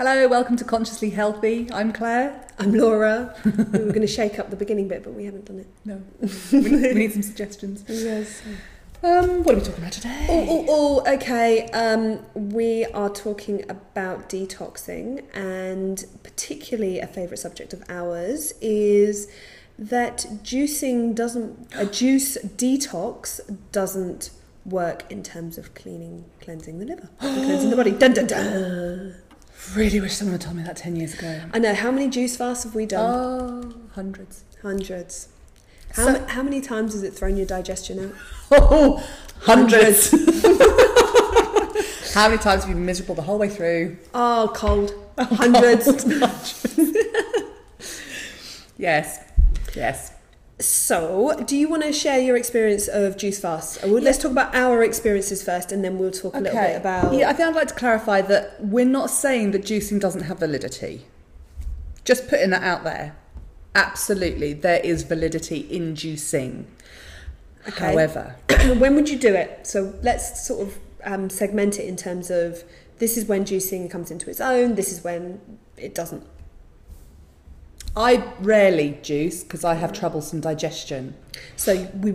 Hello, welcome to Consciously Healthy. I'm Claire. I'm Laura. We were going to shake up the beginning bit, but we haven't done it. No, we need some suggestions. Yes. What are we talking about today? Okay. We are talking about detoxing, and particularly a favourite subject of ours is that a juice detox doesn't work in terms of cleansing the liver, and cleansing the body. Dun, dun, dun. Really wish someone had told me that 10 years ago. I know. How many juice fasts have we done? Oh, hundreds. Hundreds. How many times has it thrown your digestion out? Oh, hundreds. How many times have you been miserable the whole way through? Oh, cold. Hundreds. Yes. So, do you want to share your experience of juice fasts? Let's talk about our experiences first, and then we'll talk a little bit about... Yeah, I think I'd like to clarify that we're not saying that juicing doesn't have validity. Just putting that out there. Absolutely, there is validity in juicing. Okay. However... when would you do it? So let's sort of segment it in terms of this is when juicing comes into its own, this is when it doesn't. I rarely juice because I have troublesome digestion. So we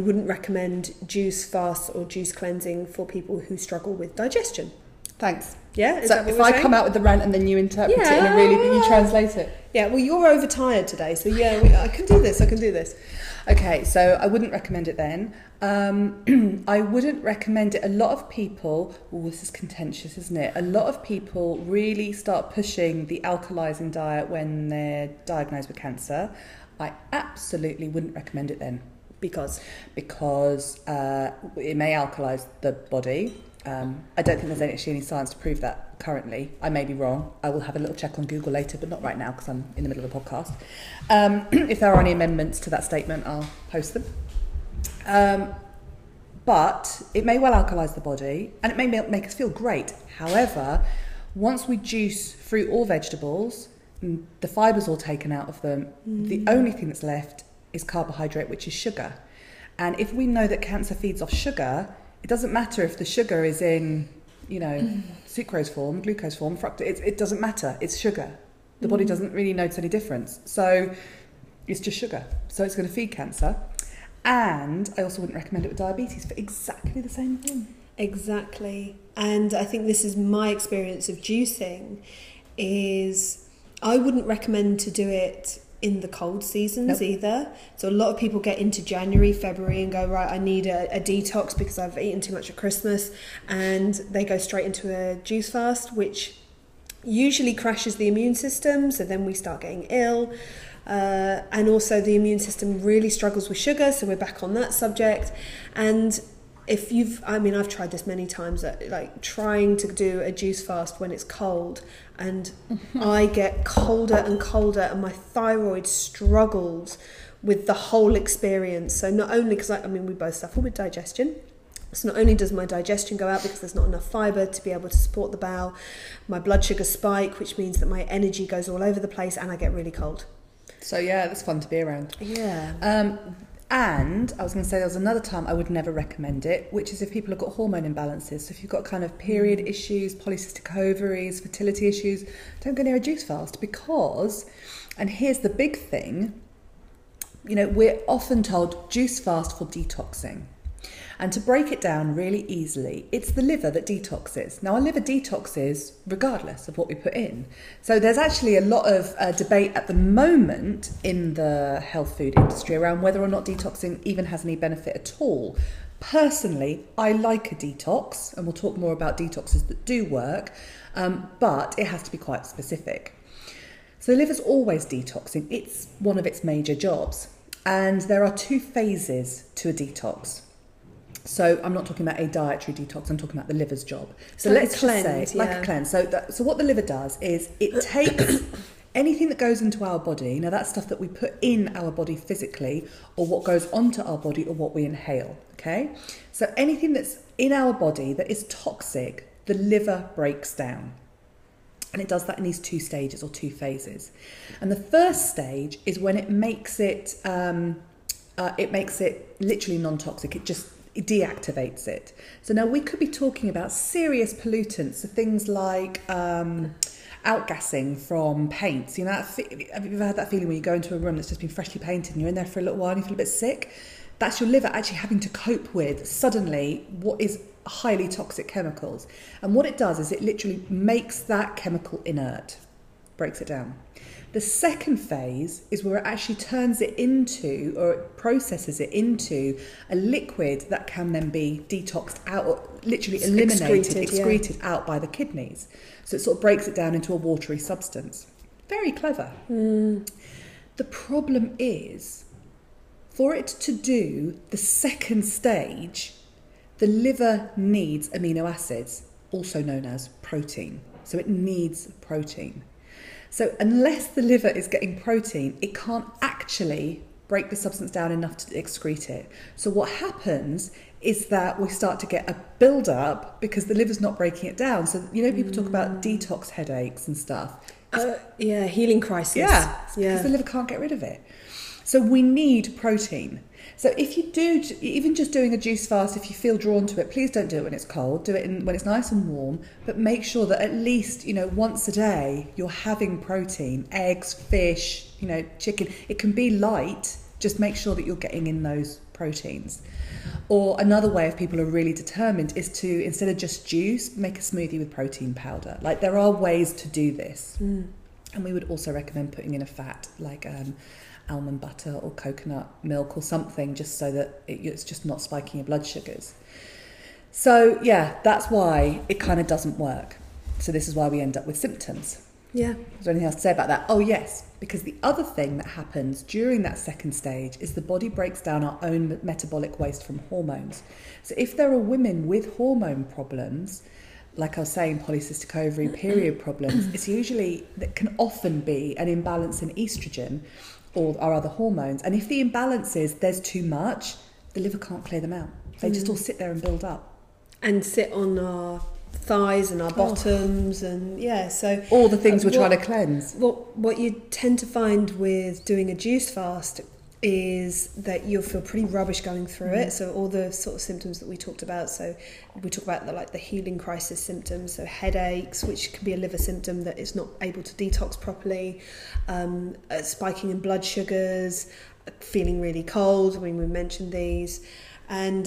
wouldn't recommend juice fasts or juice cleansing for people who struggle with digestion. Thanks. Yeah. So if I come out with the rant and then you interpret it in a you translate it. Yeah. Well, you're overtired today, so I can do this. Okay, so I wouldn't recommend it then. I wouldn't recommend it. A lot of people, this is contentious, isn't it? A lot of people really start pushing the alkalizing diet when they're diagnosed with cancer. I absolutely wouldn't recommend it then. Because it may alkalize the body. I don't think there's actually any science to prove that currently. I may be wrong. I will have a little check on Google later, but not right now because I'm in the middle of a podcast. If there are any amendments to that statement, I'll post them. But it may well alkalise the body and it may make us feel great. However, once we juice fruit or vegetables, the fiber's all taken out of them. The only thing that's left is carbohydrate, which is sugar. And if we know that cancer feeds off sugar, it doesn't matter if the sugar is in, sucrose form, glucose form, fructose. It doesn't matter. It's sugar. The body doesn't really notice any difference. So it's just sugar. So it's going to feed cancer. And I also wouldn't recommend it with diabetes for exactly the same thing. Exactly. And I think this is my experience of juicing is I wouldn't recommend to do it in the cold seasons either. So a lot of people get into January, February and go, right, I need a detox because I've eaten too much at Christmas, and they go straight into a juice fast, which usually crashes the immune system, so then we start getting ill. And also the immune system really struggles with sugar, so we're back on that subject. And I've tried this many times, like trying to do a juice fast when it's cold, and I get colder and colder, and my thyroid struggles with the whole experience. So not only, because we both suffer with digestion, so not only does my digestion go out because there's not enough fibre to be able to support the bowel, my blood sugar spike, which means that my energy goes all over the place, and I get really cold. So yeah, that's fun to be around. Yeah. And I was going to say there was another time I would never recommend it, which is if people have got hormone imbalances. So if you've got kind of period issues, polycystic ovaries, fertility issues, don't go near a juice fast because, and here's the big thing, we're often told juice fast for detoxing. And to break it down really easily, it's the liver that detoxes. Now, our liver detoxes regardless of what we put in. So there's actually a lot of debate at the moment in the health food industry around whether or not detoxing even has any benefit at all. Personally, I like a detox, and we'll talk more about detoxes that do work, but it has to be quite specific. So the liver's always detoxing. It's one of its major jobs. And there are two phases to a detox. So I'm not talking about a dietary detox, I'm talking about the liver's job. So let's just say, like a cleanse. So what the liver does is it takes anything that goes into our body, now that's stuff that we put in our body physically, or what goes onto our body, or what we inhale, okay? So anything that's in our body that is toxic, the liver breaks down. And it does that in these two stages or two phases. And the first stage is when it makes it literally non-toxic. deactivates it. So now we could be talking about serious pollutants, so things like outgassing from paints. You know, have you ever had that feeling when you go into a room that's just been freshly painted and you're in there for a little while and you feel a bit sick? That's your liver actually having to cope with suddenly what is highly toxic chemicals. And what it does is it literally makes that chemical inert, breaks it down. The second phase is where it actually turns it into, or it processes it into, a liquid that can then be detoxed out, or literally eliminated, excreted out by the kidneys. So it sort of breaks it down into a watery substance. Very clever. The problem is, for it to do the second stage, the liver needs amino acids, also known as protein. So it needs protein. So unless the liver is getting protein, it can't actually break the substance down enough to excrete it. So what happens is that we start to get a build-up because the liver's not breaking it down. So, you know, people talk about detox headaches and stuff. Healing crisis. Yeah, because the liver can't get rid of it. So we need protein. So if you do, even just doing a juice fast, if you feel drawn to it, please don't do it when it's cold. Do it when it's nice and warm, but make sure that at least, you know, once a day you're having protein, eggs, fish, you know, chicken. It can be light, just make sure that you're getting in those proteins. Or another way, if people are really determined, is to, instead of just juice, make a smoothie with protein powder. Like, there are ways to do this. And we would also recommend putting in a fat, like almond butter or coconut milk or something, just so that it's just not spiking your blood sugars. So yeah, that's why it kind of doesn't work. So this is why we end up with symptoms. Yeah. Is there anything else to say about that? Oh yes, because the other thing that happens during that second stage is the body breaks down our own metabolic waste from hormones. So if there are women with hormone problems, like I was saying, polycystic ovary, period problems, it's usually, that can often be an imbalance in estrogen or our other hormones. And if the imbalance is there's too much, the liver can't clear them out. They just all sit there and build up. And sit on our thighs and our bottoms and so all the things we're trying to cleanse. What you tend to find with doing a juice fast is that you'll feel pretty rubbish going through it. So all the sort of symptoms that we talked about, so we talk about the healing crisis symptoms, so headaches, which can be a liver symptom that is not able to detox properly, spiking in blood sugars, feeling really cold, I mean, we mentioned these, and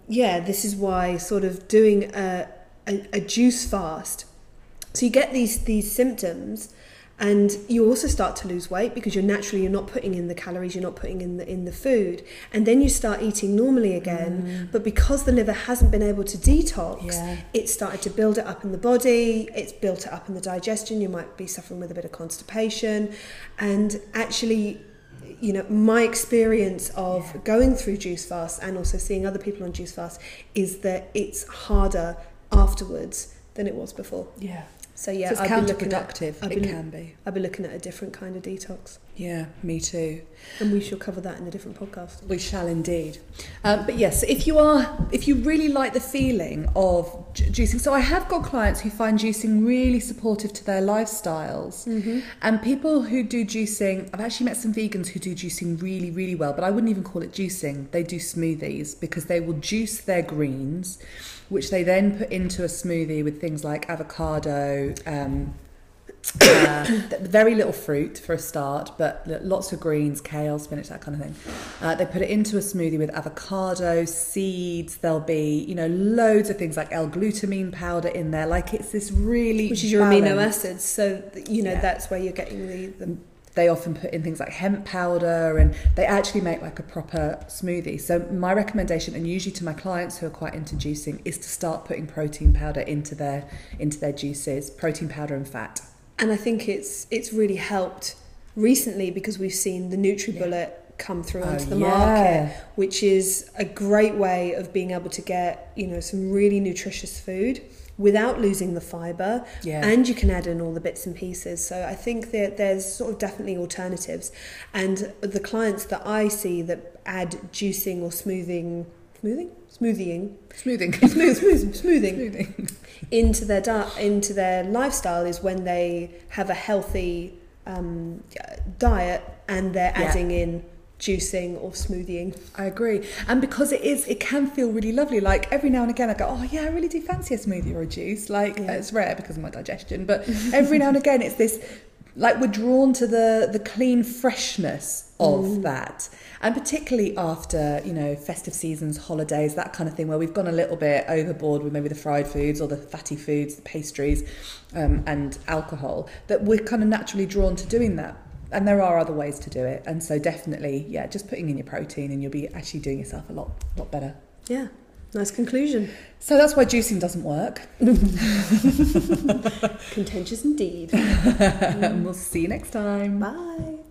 this is why sort of doing a juice fast, so you get these symptoms. And you also start to lose weight because you're not putting in the calories, you're not putting in the food. And then you start eating normally again. But because the liver hasn't been able to detox, it's started to build it up in the body, it's built it up in the digestion, you might be suffering with a bit of constipation. And actually, you know, my experience of going through juice fast and also seeing other people on juice fast is that it's harder afterwards than it was before. Yeah. So it's counterproductive. It can be. I've been looking at a different kind of detox. Yeah, me too. And we shall cover that in a different podcast. We shall indeed. But yes, if you really like the feeling of juicing, so I have got clients who find juicing really supportive to their lifestyles, and people who do juicing. I've actually met some vegans who do juicing really, really well, but I wouldn't even call it juicing. They do smoothies because they will juice their greens, which they then put into a smoothie with things like avocado, very little fruit for a start, but lots of greens, kale, spinach, that kind of thing. They put it into a smoothie with avocado, seeds. There'll be, you know, loads of things like L-glutamine powder in there. Like, it's this really which is your amino acids. So, you know, that's where you're getting the They often put in things like hemp powder, and they actually make like a proper smoothie. So my recommendation, and usually to my clients who are quite into juicing, is to start putting protein powder into their juices, protein powder and fat. And I think it's really helped recently because we've seen the NutriBullet come through onto the market, which is a great way of being able to get, you know, some really nutritious food without losing the fibre, and you can add in all the bits and pieces. So I think that there's sort of definitely alternatives. And the clients that I see that add juicing or smoothing into their lifestyle is when they have a healthy diet and they're adding in juicing or smoothieing. I agree. And because it can feel really lovely. Like every now and again I go, oh yeah, I really do fancy a smoothie or a juice. Like it's rare because of my digestion, but every now and again it's this, like we're drawn to the clean freshness of that. And particularly after, you know, festive seasons, holidays, that kind of thing, where we've gone a little bit overboard with maybe the fried foods or the fatty foods, the pastries, and alcohol, that we're kind of naturally drawn to doing that. And there are other ways to do it. And so definitely, yeah, just putting in your protein and you'll be actually doing yourself a lot better. Yeah, nice conclusion. So that's why juicing doesn't work. Contentious indeed. And we'll see you next time. Bye.